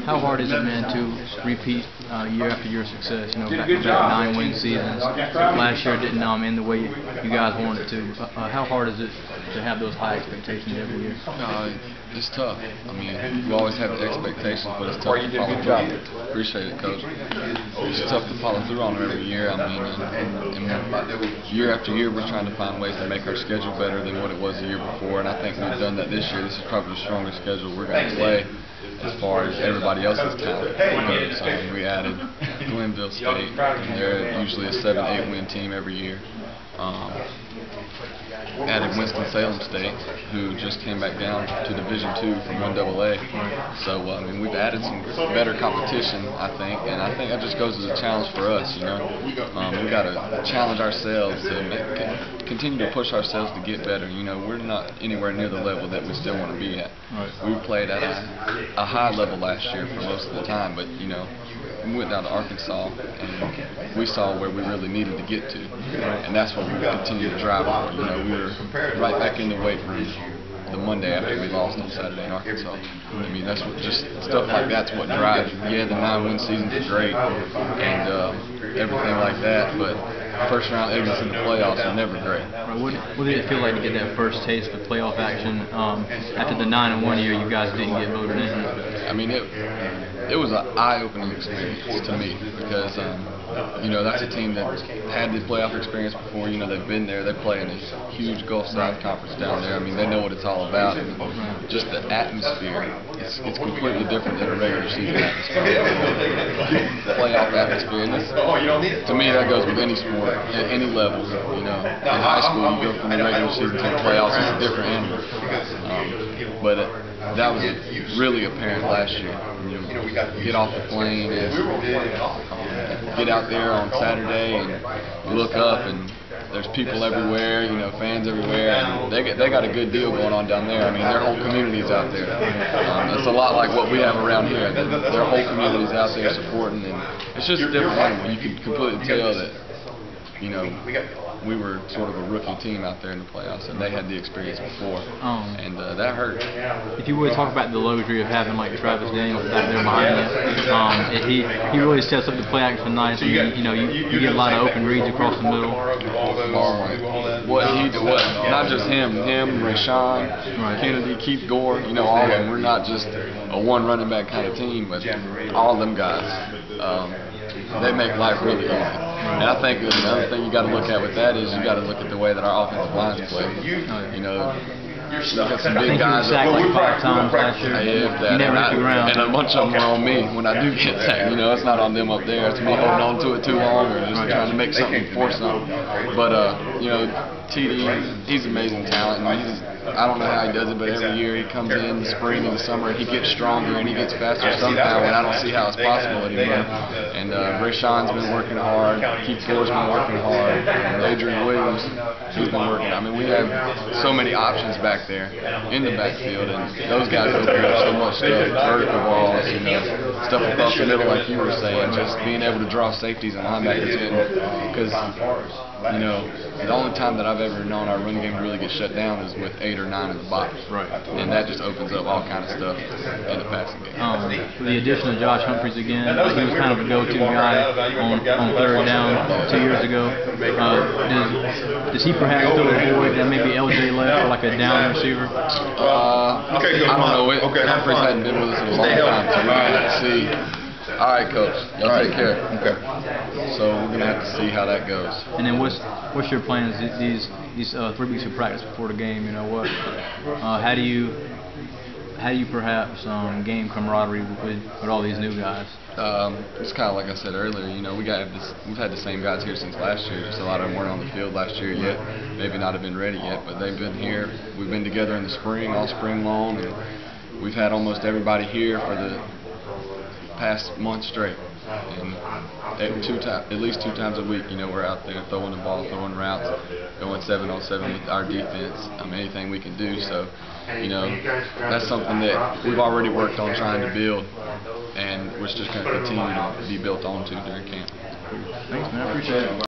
How hard is it, man, to repeat year after year success? You know, back 9-win seasons. Last year didn't end the way you guys wanted it to. How hard is it to have those high expectations every year? It's tough. I mean, we always have expectations, but it's tough to follow through. Appreciate it, Coach. It's tough to follow through on it every year. I mean, and year after year, we're trying to find ways to make our schedule better than what it was the year before, and I think we've done that this year. This is probably the strongest schedule we're going to play as far as everybody else's talent. So, I mean, we added Fayetteville State, and they're usually a 7-8 win team every year. Added Winston-Salem State, who just came back down to Division II from 1AA. So, I mean, we've added some better competition, I think, and I think that just goes as a challenge for us, you know. We got to challenge ourselves to continue to push ourselves to get better. You know, we're not anywhere near the level that we still want to be at. We played at a high level last year for most of the time, but, you know, we went down to Arkansas and we saw where we really needed to get to, and that's what we continue to drive on. You know, we were right back in the weight room the Monday after we lost on Saturday in Arkansas. I mean, that's what, just stuff like that's what drives you. Yeah, the 9-win seasons are great and everything like that, but first round exits in the playoffs are never great. What did it feel like to get that first taste of playoff action after the 9-1 year you guys didn't get voted in? I mean, it was an eye-opening experience to me because, you know, that's a team that had the playoff experience before. You know, they've been there. They play in a huge Gulf South Conference down there. I mean, they know what it's all about. And just the atmosphere, it's completely different than a regular season atmosphere. Playoff atmosphere. And to me, that goes with any sport at any level. You know, in high school, you go from the regular season to the playoffs. It's a different animal. But that was really apparent last year. You know, get off the plane and get out there on Saturday and you look up and there's people everywhere, you know, fans everywhere, and they got a good deal going on down there. I mean, their whole community's out there. It's a lot like what we have around here. Their whole community's out there supporting, and it's just a different animal. You can completely tell that, you know, we were sort of a rookie team out there in the playoffs, and they had the experience before, and that hurt. If you would talk about the luxury of having like Travis Daniels back there behind you, he really sets up the play action nice, and you know you get a lot of open reads across the middle. What not just him, Rashawn, Kennedy, Keith Gore, you know, all of them. We're not just a one running back kind of team, but all of them guys. They make life really easy. And I think another thing you got to look at with that is you got to look at the way that our offensive lines play. You know, we got some big guys. Sacked like 5 times last year. And a bunch of them are on me when I do get sacked. You know, it's not on them up there. It's me holding on to it too long or just trying to make something, force something. But you know, TD, he's amazing talent. I don't know how he does it, but every year he comes in the spring and the summer and he gets stronger and he gets faster somehow, and I don't see how it's possible anymore. And Rashawn's been working hard, Keith Gore's been working hard, and Adrian Williams, he's been working. I mean, we have so many options back there in the backfield, and those guys open up so much stuff, vertical balls, you know, stuff across the middle like you were saying, just being able to draw safeties and linebackers in, because, you know, the only time that I've ever known our run game really get shut down is with 8 or 9 in the box. And that just opens up all kind of stuff in the passing game. With the addition of Josh Humphreys again, he was kind of a go-to guy on 3rd down 2 years ago. Does he perhaps fill a void that maybe LJ left for like a down receiver? I don't know. Humphreys hadn't been with us in a long time, so we're going to have to see. All right, Coach. Y'all take care. Okay. So we're gonna have to see how that goes. And then what's your plans these 3 weeks of practice before the game? You know what? How do you perhaps gain camaraderie with all these new guys? It's kind of like I said earlier. You know, we've had the same guys here since last year. Just a lot of them weren't on the field last year yet. Maybe not have been ready yet, but they've been here. We've been together in the spring, all spring long, and we've had almost everybody here for the past month straight, and at least 2 times a week, you know, we're out there throwing the ball, throwing routes, going 7-on-7 with our defense. I mean, anything we can do. So, you know, that's something that we've already worked on trying to build, and we're just going to continue to be built onto during camp. Thanks, man. I appreciate it.